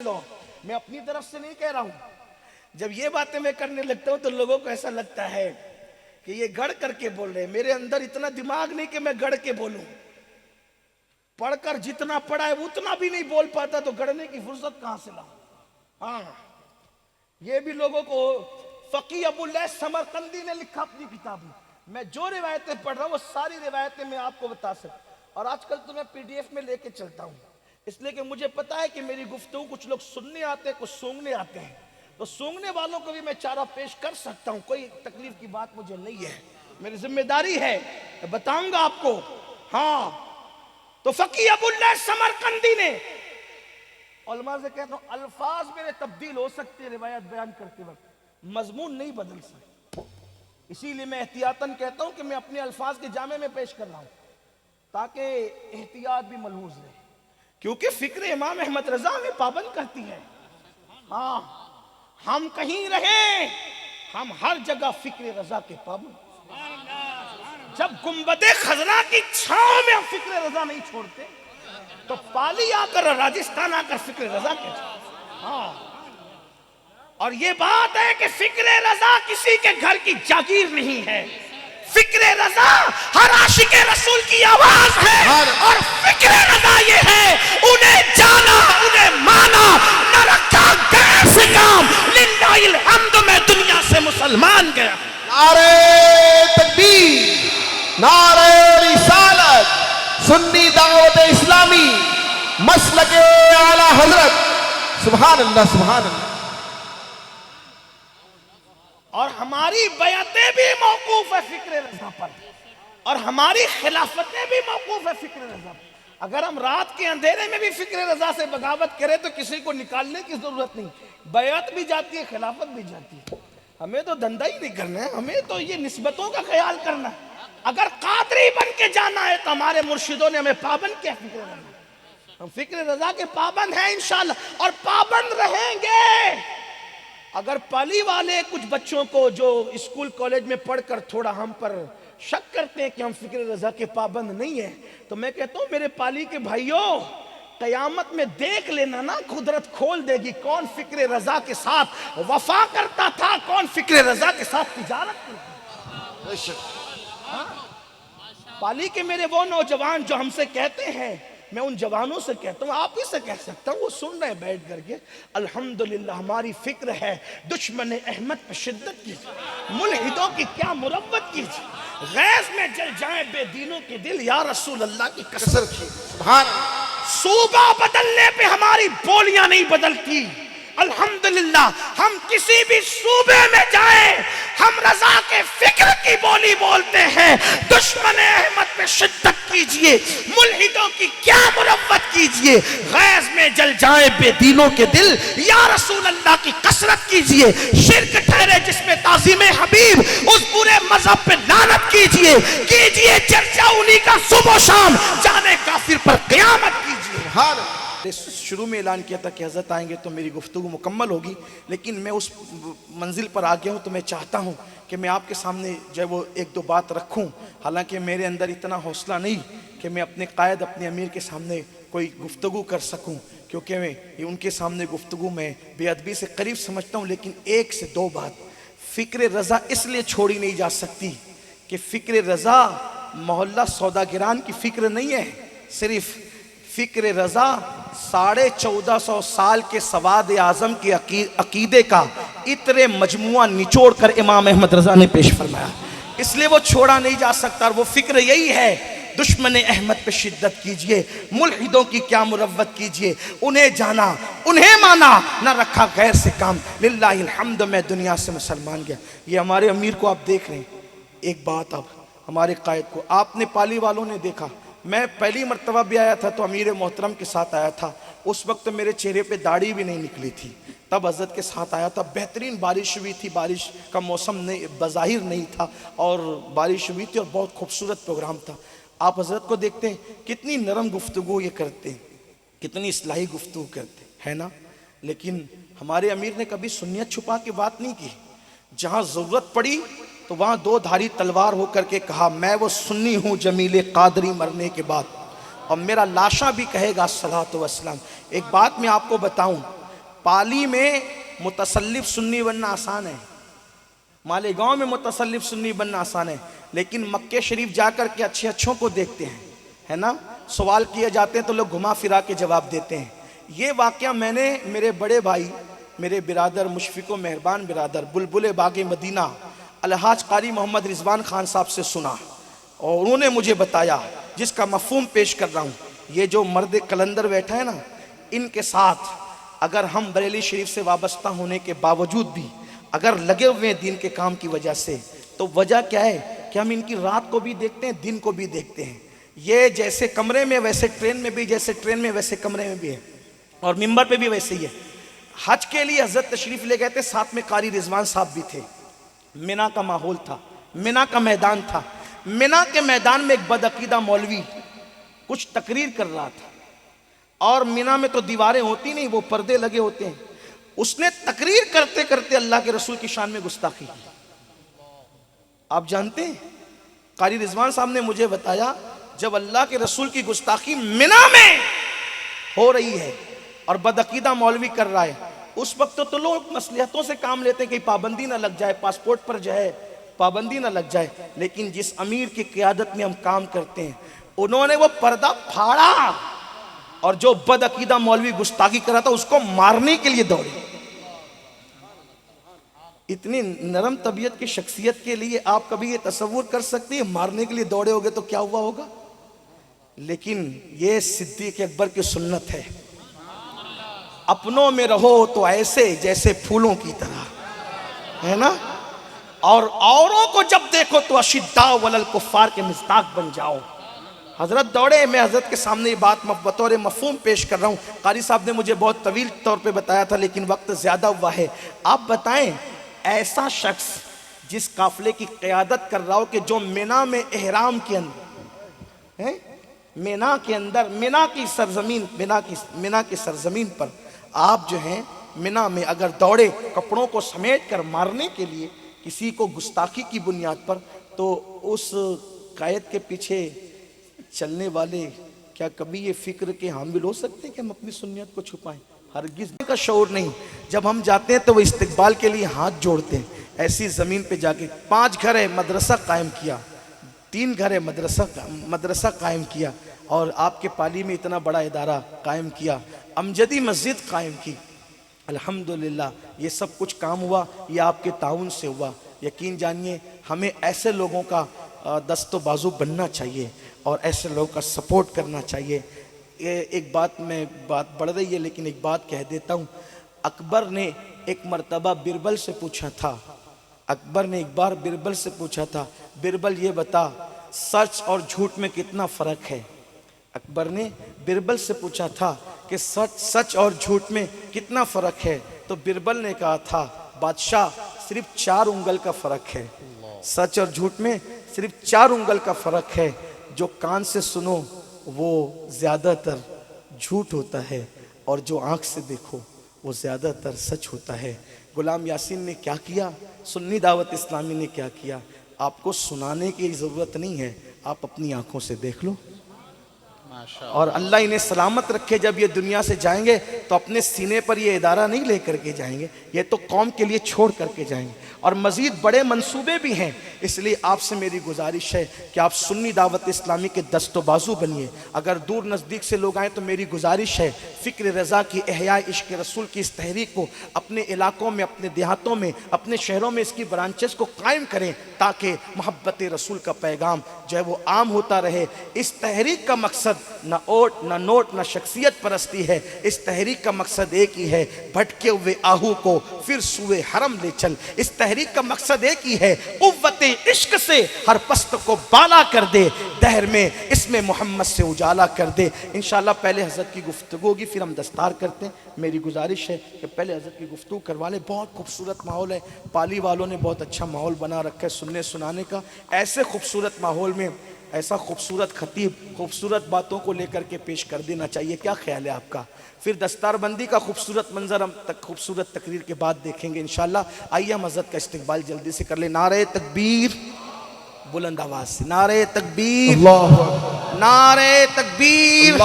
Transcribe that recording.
लो, मैं अपनी तरफ से नहीं कह रहा हूं। जब ये बातें मैं करने लगता हूं तो लोगों को ऐसा लगता है कि ये गढ़ करके बोल रहे हैं। मेरे अंदर इतना दिमाग नहीं कि मैं गढ़ के बोलूं। पढ़कर जितना पढ़ा है उतना भी नहीं बोल पाता तो गढ़ने की फुर्सत कहां से लाऊं। हाँ, ये भी लोगों को फकी अबुल लैस समरकंदी ने लिखा अपनी किताब में। मैं जो रिवायतें पढ़ रहा हूं वो सारी रिवायतें मैं आपको बता सकता। और आजकल तो मैं पीडीएफ में लेके चलता हूं, इसलिए कि मुझे पता है कि मेरी गुफ्तगू कुछ लोग सुनने आते हैं, कुछ सूंघने आते हैं। तो सूंघने वालों को भी मैं चारा पेश कर सकता हूं, कोई तकलीफ की बात मुझे नहीं है। मेरी जिम्मेदारी है, बताऊंगा आपको। हाँ, तो फकी अबुल लैस समरकंदी ने, उलमा से कहता हूं, अल्फाज मेरे तब्दील हो सकते हैं रिवायत बयान करते वक्त, मजमून नहीं बदल सकते। इसीलिए मैं एहतियातन कहता हूं कि मैं अपने अल्फाज के जामे में पेश कर रहा हूं ताकि एहतियात भी मलहूज रहे, क्योंकि फिक्र इमाम अहमद रजा में पाबंद करती है। हाँ, हम कहीं रहे, हम हर जगह फिक्र रजा के पाबंद। जब गुंबदे खजरा की छांव में हम फिक्र रजा नहीं छोड़ते तो पाली आकर, राजस्थान आकर फिक्र रजा के। हाँ, और ये बात है कि फिक्र रजा किसी के घर की जागीर नहीं है। फिक्र रजा हर आशिके रसूल की आवाज है। और फिक्र रजा ये है, उन्हें जाना, उन्हें माना, न रखा गैर से काम। लिल्लाहिल हम्द, मैं दुनिया से मुसलमान गया। नारे तकबीर, नारे रिसालत, सुन्नी दावत इस्लामी, मसलके आला हजरत। सुभान अल्लाह, सुभान अल्लाह। और हमारी बयातें भी मौकूफ है फिक्र रजा पर, और हमारी खिलाफतें भी मौकूफ है फिक्र रजा पर। अगर हम रात के अंधेरे में भी फिक्र रजा से बगावत करें तो किसी को निकालने की जरूरत नहीं। बयात भी जाती है, खिलाफत भी जाती है। हमें तो धंधा ही नहीं करना है, हमें तो ये निस्बतों का ख्याल करना है। अगर कादरी बन के जाना है तो हमारे मुर्शिदों ने हमें पाबंद किया फिक्र रजा। हम फिक्र रजा के पाबंद हैं इंशाअल्लाह, और पाबंद रहेंगे। अगर पाली वाले कुछ बच्चों को जो स्कूल कॉलेज में पढ़कर थोड़ा हम पर शक करते हैं कि हम फिक्र रजा के पाबंद नहीं है, तो मैं कहता हूं मेरे पाली के भाइयों, कयामत में देख लेना ना, कुदरत खोल देगी कौन फिक्र रजा के साथ वफा करता था, कौन फिक्र रजा के साथ तिजारत करता था। पाली के मेरे वो नौजवान जो हमसे कहते हैं, मैं उन जवानों से कहता हूँ, आप ही से कह सकता हूँ, वो सुन रहे हैं बैठ करके, अल्हम्दुलिल्लाह हमारी फिक्र है दुश्मन अहमद पे शिद्दत कीजिए, मुल्हिदों की क्या मुरव्वत कीजिए, गैज़ में जल जाए बेदीनों के दिल, या रसूल अल्लाह की कसरत कीजिए। सुभान। सूबा बदलने पे हमारी बोलियां नहीं बदलती। अल्हम्दुलिल्लाह हम किसी भी सूबे में जाए, हम रजा के फिक्र की बोली बोलते हैं। दुश्मन अहमद पे शिद्दत कीजिए, मुल्हिदों की क्या मुरव्वत कीजिए, गैज़ में जल जाए बेदीनों के दिल, या रसूल अल्लाह की कसरत कीजिए। शिर्क ठहरे जिसमें ताज़ीम हबीब, उस बुरे मजहब पे लानत कीजिए, कीजिए चर्चा उन्हीं का सुबह शाम, जाने काफिर पर क़यामत कीजिए। हाँ, शुरू में ऐलान किया था कि हज़रत आएंगे तो मेरी गुफ्तगू मुकम्मल होगी, लेकिन मैं उस मंजिल पर आ गया हूँ तो मैं चाहता हूँ कि मैं आपके सामने जो है वो एक दो बात रखूँ। हालांकि मेरे अंदर इतना हौसला नहीं कि मैं अपने कायद, अपने अमीर के सामने कोई गुफ्तगू कर सकूँ, क्योंकि मैं उनके सामने गुफ्तगू में बेअदबी से करीब समझता हूँ। लेकिन एक से दो बात, फ़िक्र रज़ा इसलिए छोड़ी नहीं जा सकती कि फ़िक्र रज़ा मोहल्ला सौदागिरान की फ़िक्र नहीं है, सिर्फ फ़िक्र रज़ा 1450 साल के सवाद आज़म के अकीदे का इतने मजमुआ निचोड़ कर इमाम अहमद रज़ा ने पेश फरमाया, इसलिए वो छोड़ा नहीं जा सकता। और वो फ़िक्र यही है, दुश्मन अहमद पे शिद्दत कीजिए, मुल्हिदों की क्या मुरव्वत कीजिए, उन्हें जाना, उन्हें माना, ना रखा गैर से काम। लिल्लाहिल हम्द, मैं दुनिया से मुसलमान गया। ये हमारे अमीर को आप देख रहे हैं। एक बात, अब हमारे कायद को आपने पाली वालों ने देखा, मैं पहली मर्तबा भी आया था तो अमीर मोहतरम के साथ आया था। उस वक्त मेरे चेहरे पे दाढ़ी भी नहीं निकली थी, तब हज़रत के साथ आया था। बेहतरीन बारिश हुई थी, बारिश का मौसम नहीं बज़ाहिर नहीं था और बारिश हुई थी और बहुत खूबसूरत प्रोग्राम था। आप हज़रत को देखते हैं कितनी नरम गुफ्तगू ये करते हैं, कितनी इस्लाही गुफ्तगू करते हैं, है ना। लेकिन हमारे अमीर ने कभी सुन्नियत छुपा के बात नहीं की। जहाँ ज़रूरत पड़ी तो वहाँ दो धारी तलवार होकर के कहा, मैं वो सुन्नी हूँ जमीले कादरी मरने के बाद, और मेरा लाशा भी कहेगा अस्सलातु वस्सलाम। एक बात मैं आपको बताऊं, पाली में मुतसल्लिफ सुन्नी बनना आसान है, मालेगांव में मुतसल्लिफ सुन्नी बनना आसान है, लेकिन मक्के शरीफ जाकर के अच्छे अच्छों को देखते हैं, है ना, सवाल किए जाते हैं तो लोग घुमा फिरा के जवाब देते हैं। ये वाक़या मैंने मेरे बड़े भाई, मेरे बिरादर मुशफ़िक़ मेहरबान बिरादर बुलबुल बाग़ मदीना अलहाज कारी मोहम्मद रिजवान खान साहब से सुना और उन्होंने मुझे बताया, जिसका मफ़हूम पेश कर रहा हूँ। ये जो मर्द कलंदर बैठा है ना, इनके साथ अगर हम बरेली शरीफ से वाबस्ता होने के बावजूद भी अगर लगे हुए हैं दीन के काम की वजह से, तो वजह क्या है कि हम इनकी रात को भी देखते हैं, दिन को भी देखते हैं। ये जैसे कमरे में वैसे ट्रेन में भी, जैसे ट्रेन में वैसे कमरे में भी है, और मिंबर पे भी वैसे ही है। हज के लिए हजरत तशरीफ ले गए थे, साथ में कारी रिजवान साहब भी थे। मिना का माहौल था, मिना का मैदान था। मिना के मैदान में एक बदअकीदा मौलवी कुछ तकरीर कर रहा था, और मिना में तो दीवारें होती नहीं, वो पर्दे लगे होते हैं। उसने तकरीर करते करते अल्लाह के रसूल की शान में गुस्ताखी की। आप जानते हैं, कारी रिजवान साहब ने मुझे बताया, जब अल्लाह के रसूल की गुस्ताखी मिना में हो रही है और बदअकीदा मौलवी कर रहा है, उस वक्त तो लोग मसलिहतों से काम लेते हैं कि पाबंदी ना लग जाए, पासपोर्ट पर जो है पाबंदी ना लग जाए। लेकिन जिस अमीर की क़ियादत में हम काम करते हैं, उन्होंने वो पर्दा फाड़ा और जो बदअकीदा मौलवी गुस्ताखी कर रहा था उसको मारने के लिए दौड़े। इतनी नरम तबीयत की शख्सियत के लिए आप कभी ये तसव्वुर कर सकते हैं, मारने के लिए दौड़े होगे तो क्या हुआ होगा। लेकिन ये सिद्दीक़ अकबर की सुन्नत है, अपनों में रहो तो ऐसे जैसे फूलों की तरह, है ना, और औरों को जब देखो तो अशिद्दा वलल कुफ्फार के मिज़दाक बन जाओ। हजरत दौड़े, मैं हजरत के सामने ये बात बतौर मफ़हूम पेश कर रहा हूँ। कारी साहब ने मुझे बहुत तवील तौर पे बताया था, लेकिन वक्त ज़्यादा हुआ है। आप बताएं, ऐसा शख्स जिस काफिले की क़यादत कर रहा हो कि जो मिना में एहराम के अंदर है, मिना के अंदर, मिना की सरजमीन, मिना की सरजमीन पर आप जो हैं मिना में अगर दौड़े कपड़ों को समेट कर मारने के लिए किसी को गुस्ताखी की बुनियाद पर, तो उस कायद के पीछे चलने वाले क्या कभी ये फिक्र के हामिल हो सकते हैं कि हम अपनी सुन्नियत को छुपाएं? हरगिज़ का शऊर नहीं। जब हम जाते हैं तो वो इस्तिकबाल के लिए हाथ जोड़ते हैं। ऐसी ज़मीन पे जाके 5 घर है मदरसा कायम किया, 3 घर है मदरसा कायम किया, और आपके पाली में इतना बड़ा इदारा कायम किया, अमजदी मस्जिद कायम की। अल्हम्दुलिल्लाह ये सब कुछ काम हुआ, ये आपके ताउन से हुआ। यकीन जानिए, हमें ऐसे लोगों का दस्तो बाजू बनना चाहिए और ऐसे लोगों का सपोर्ट करना चाहिए। एक बात बढ़ रही है, लेकिन एक बात कह देता हूँ। अकबर ने एक मर्तबा बिरबल से पूछा था, अकबर ने एक बार बिरबल से पूछा था, बिरबल ये बता सच और झूठ में कितना फ़र्क है। अकबर ने बिरबल से पूछा था कि सच और झूठ में कितना फ़र्क है। तो बिरबल ने कहा था, बादशाह सिर्फ 4 उंगल का फ़र्क है, सच और झूठ में सिर्फ 4 उंगल का फ़र्क है। जो कान से सुनो वो ज़्यादातर झूठ होता है, और जो आँख से देखो वो ज़्यादातर सच होता है। गुलाम यासीन ने क्या किया, सुन्नी दावत इस्लामी ने क्या किया, आपको सुनाने की ज़रूरत नहीं है, आप अपनी आँखों से देख लो। और अल्लाह इन्हें सलामत रखे, जब ये दुनिया से जाएंगे तो अपने सीने पर ये इदारा नहीं लेकर के जाएंगे, ये तो कौम के लिए छोड़ करके जाएंगे, और मज़ीद बड़े मंसूबे भी हैं। इसलिए आपसे मेरी गुजारिश है कि आप सुन्नी दावत इस्लामी के दस्तो बाजू बनिए। अगर दूर नज़दीक से लोग आएँ तो मेरी गुजारिश है, फ़िक्र रज़ा की, एहया इश्क़ रसूल की इस तहरीक को अपने इलाकों में, अपने देहातों में, अपने शहरों में इसकी ब्रांचेस को कायम करें, ताकि मोहब्बत रसूल का पैगाम जो है वो आम होता रहे। इस तहरीक का मकसद न ओट न नोट न शख्सियत परस्ती है। इस तहरीक का मकसद एक ही है, भटके हुए आहू को फिर सुए हरम ले चल। इस तहरीक का मकसद एक ही है, कुव्वते इश्क से हर पस्त को बाला कर दे, दहर में इसमें मोहम्मद से उजाला कर दे। इंशाअल्लाह पहले हज़रत की गुफ्तगू होगी, फिर हम दस्तार करते हैं। मेरी गुजारिश है कि पहले हज़रत की गुफ्तगू करवा लें। बहुत खूबसूरत माहौल है, पाली वालों ने बहुत अच्छा माहौल बना रखा है सुनने सुनाने का। ऐसे खूबसूरत माहौल में ऐसा खूबसूरत खतीब खूबसूरत बातों को लेकर के पेश कर देना चाहिए। क्या ख्याल है आपका? फिर दस्तारबंदी का खूबसूरत मंजर हम खूबसूरत तकरीर के बाद देखेंगे इंशाअल्लाह। आइए हम हज़रत का इस्तकबाल जल्दी से कर ले। नारे तकबीर, बुलंद आवाज से नारे तकबीर, नारे तकबीर।